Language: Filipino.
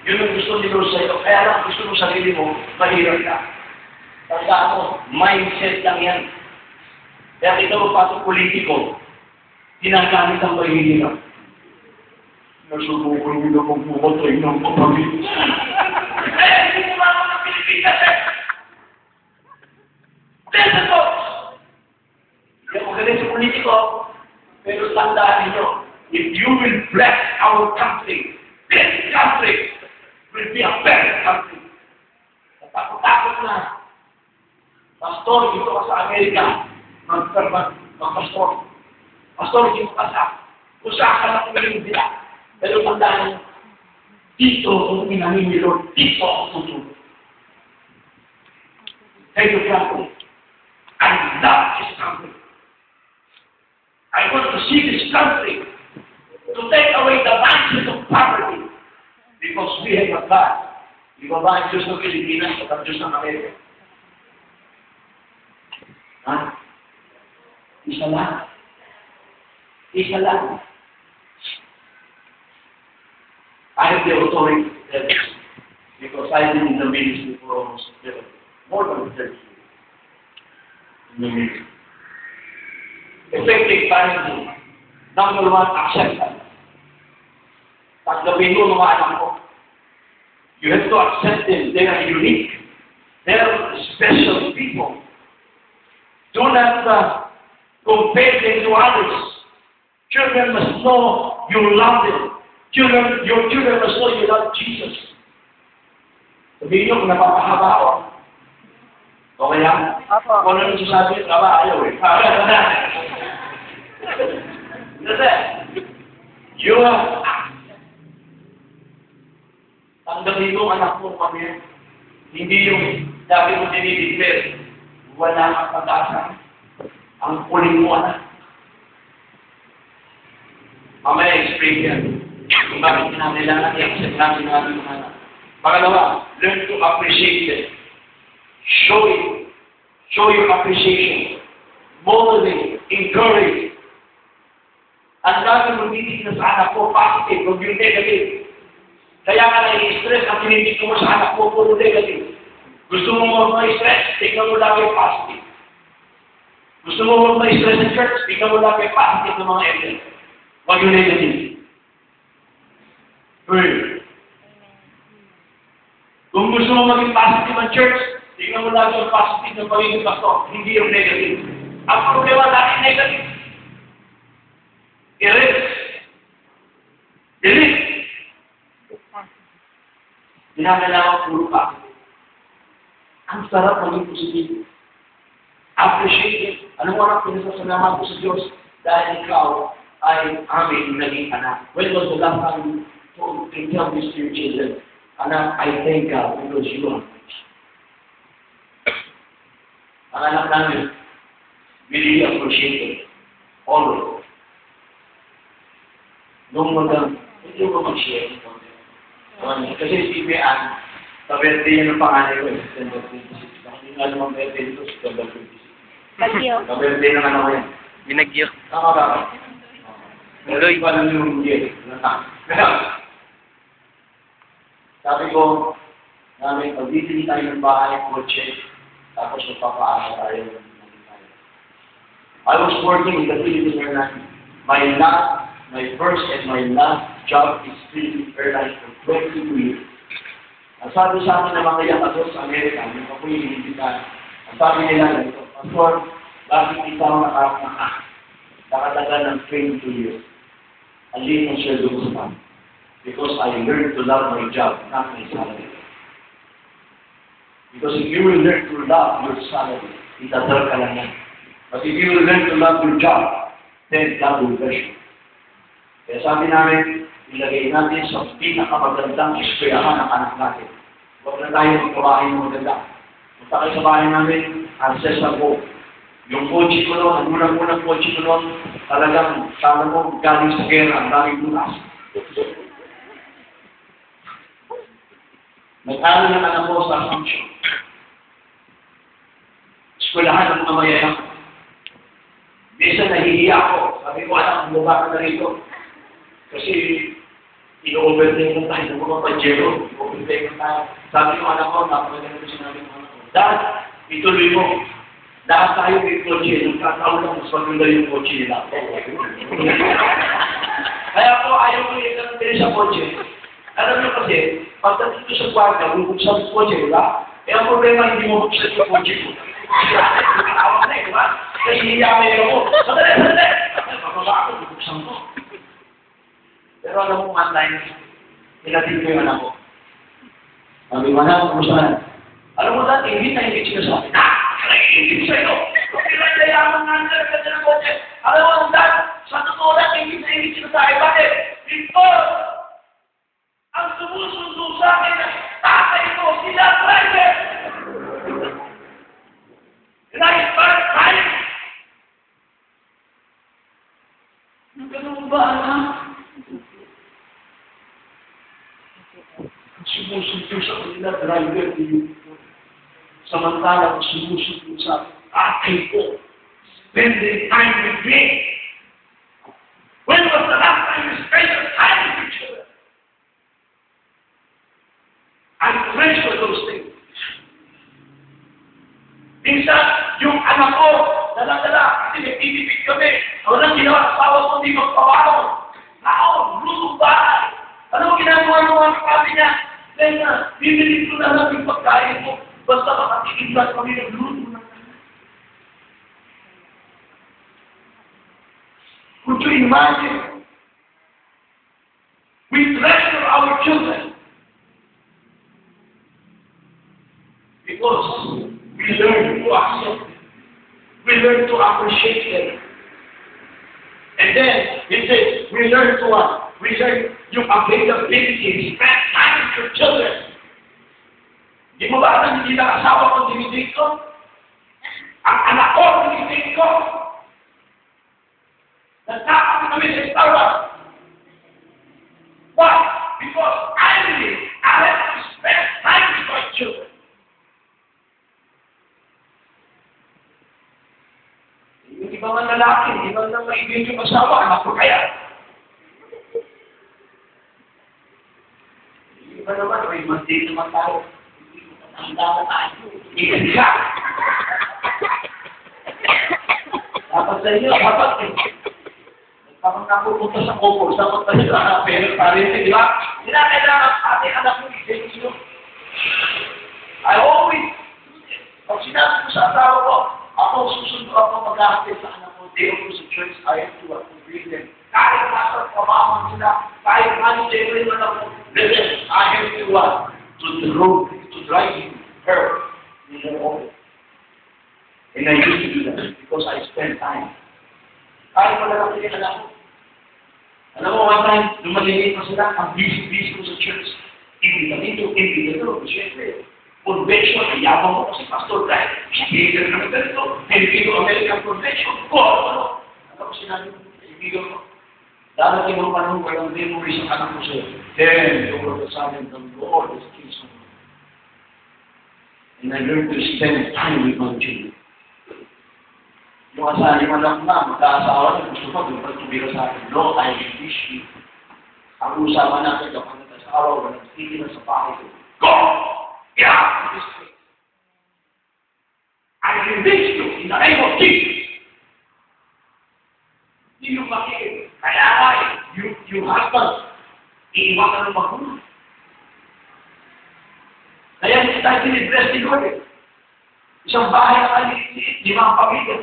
Yun ang gusto ni Lord sa'yo. Kaya lang gusto mo sarili mo, mahirap ka. Tandaan mo, mindset lang yan. Kaya kita mo pasok politiko, ginagamit ang mahirap. Nasubukan nila kung pumatay ng kapatid. Hindi mo mga ng Pilipinas eh! There's a box! Hindi ako galing sa politiko, pero tandaan ninyo, if you will bless our country, this country will be a better country. Takot na. Pastor, dito ka sa Amerika, mag-pastor. Pastor, dito ka sa kung saan ka na kumaling sila. Pero tandaan, dito kung inamin ni Lord, dito ako tutulog. Thank you, Father. I love this country. I want to see this country to take away the mindset of poverty because we have a God. Iba ba ang Diyos ng Pilipinas at ang Diyos ng Amerika? Ha? Isa lang. Isa lang. I have the authority to tell you because I've been in the ministry for almost more than 30 years. In the ministry. Effective parenting. Number one, acceptance. Tanggapin mo mga anak mo. You have to accept them. They are unique. They are special people. Do not compare them to others. Children must know you love them. Your children must know you love Jesus. Sabihin nyo kung napapahaba ako. Okay lang? Kung ano nang sasabi, ayaw eh. Kasi, you tanggapin mo anak mo kami. Hindi yung dati mo dinideclare. Wala kang pag-asa. Ang kuling mo anak. Mamaya explain yan. Kung bakit kinakailangan i-accept natin ng ating mga anak. Pangalawa, learn to appreciate them. Show your appreciation. Motivate, encourage. Ang dami mo titig na sa anak mo, positive, huwag yung negative. Kaya ka na-i-stress at tinitig mo sa anak mo, puro negative. Gusto mo ma-stress, tignan mo lang yung positive. Gusto mo ma-stress sa church, tignan mo lang yung positive ng mga evidence. Huwag yung negative. Pray. Kung gusto mo maging positive ang church, tingnan mo lang yung positive ng pagiging pastor, hindi yung negative. Ang problema natin negative. Delete. Kinakailangan puro positive. Ang sarap maging positive. Appreciate it. Anong oras pinasasalamat ko sa Diyos dahil ikaw ay aming naging anak. When was the last time you can tell this to your children? Anak, I thank God because you are my child. Ang anak namin, really appreciate it. Always. Nung hindi ko mag-share ito. Kasi si Bian, sa birthday niya ng panganay ko, September 26. Hindi nga naman birthday dito, September 26. Bagyo. Sa birthday ng anak ko yan. Binagyo. Tama ba? Meron pa lang yung year. Sabi ko, namin, pag-bibili tayo ng bahay, kotse, tapos magpapaaral tayo. I was working in the Philippine Airlines. My first and my last job is Philippine Airlines for 22 years. Ang sabi sa akin ng mga yakador sa Amerika, yung ako yung hinihitan, ang sabi nila ganito, Pastor, bakit ikaw nakatagal ng 22 years? Alin ang siya doon sa akin? Because I learned to love my job, not my salary. Because if you will learn to love your salary, itadal ka lang yan. But if you will learn to love your job, then God will bless you. Kaya sabi namin, ilagay natin sa pinakamagandang eskwelahan ng anak natin. Huwag na tayo magkabahay ng maganda. Punta kayo sa bahay namin, ancestral ko. Yung kotse ko noon, ang unang-unang kotse ko noon, talagang sana mo galing sa gera, ang daming bulas. Nag-aral ng anak ko sa Assumption. Eskwelahan ng mga mayayaman. Minsan nahihiya ako. Sabi ko, anak, bumaba ka na rito. Kasi I-overtake na tayo ng mga pajero. I-overtake na tayo. Sabi ko, anak ko, napaganda ko sinabi ko, anak ko, Dad, ituloy mo. Lahat tayo may kotse. Nagkataon lang, mas maganda yung kotse nila. Kaya po, ayaw ko yung ganun sa kotse. Alam nyo kasi, pagdating ko sa kwarta, bubuksan yung kotse, diba? Eh, ang problema, hindi mo buksan yung kotse ko. Awag na, diba? Kaya hihiyamay ako. Sandali, sandali! Bababa ako, bubuksan ko. Pero alam mo, one line, nilatin ko yung anak ko. Sabi mo na, kumusta na? Alam mo dati, hindi na higit sila sa akin. Higit sa'yo! Kung pinagdayaman nga nila ka ng kotse. Alam mo, dad, sa totoo lang, hindi na higit sila sa akin. Bakit? Because, ang sumusundo sa akin ay tatay ko, sila driver! Like first time! Ganun ba, anak? Sumusundo sa kanila, driver din. Samantalang sumusundo sa akin ko. Spending time with me. When was the last time you spent time with each other? I treasure those things. Minsan, yung anak ko, dala-dala, kasi may titipid kami. Walang ginawa, asawa ko, hindi magpaparon. Ako, lutong bahay. Ano ginagawa ng mga kami niya? Kaya bibili ko na lang yung pagkain mo. Basta makatikibat kami ng luto na. Could you imagine? We treasure our children because we learn to accept them. We learn to appreciate them. And then, it says, we learn to what? We learn yung availability, spend time with your children. Di mo ba alam, hindi na asawa ko dinidate ko? Ang anak ko dinidate ko? Nagkakami kami sa Starbucks. Why? Because I believe I have to spend time with my children. Yung ibang mga lalaki, ibang nang maibig yung asawa, anak ko kaya. Yung iba naman, may mantin naman tayo. Ang dapat tayo. Ikan ka. Dapat sa inyo, dapat eh. Kapag napupunta sa Coco, dapat tayo na pera parin, di ba? Kinakailangan ating anak mo isip nyo. I always, pag sinabi ko sa asawa ko, ako susundo ako mag-aakit sa anak ko, day ako sa church, I have to bring them. Kahit nasa pamamang sila, kahit mani-generate man ako, listen, I have to to the road, to drive her in her office. And I used to do that because I spend time. Kahit wala lang sila alam ko. Alam mo, one time, nung maliliit pa sila, ang busy-busy ko sa church. Imbita dito. Siyempre, convention, ay yabang ko kasi pastor dahil leader ng ganito, Filipino-American convention. Ano ko sinabi ko, ibigan ko. Darating ang panahon, walang memories ang anak ko sa'yo. Then, the word of Simon, the Lord is King. And I learned to spend time with my children. Yung asali mo lang na, magkaasawa na, gusto mo, doon tumira sa akin, no, I wish you. Ang usapan natin, kapag nag-asawa, walang tigil na sa bahay ko. Go! Get out of this place. I release you in the name of Jesus. Hindi yung makikita. Kaya ay, yung husband, iiwan ka ng magulang. Kaya hindi tayo dinibless ni Lord eh. Isang bahay na kaliit, 5 pamilya.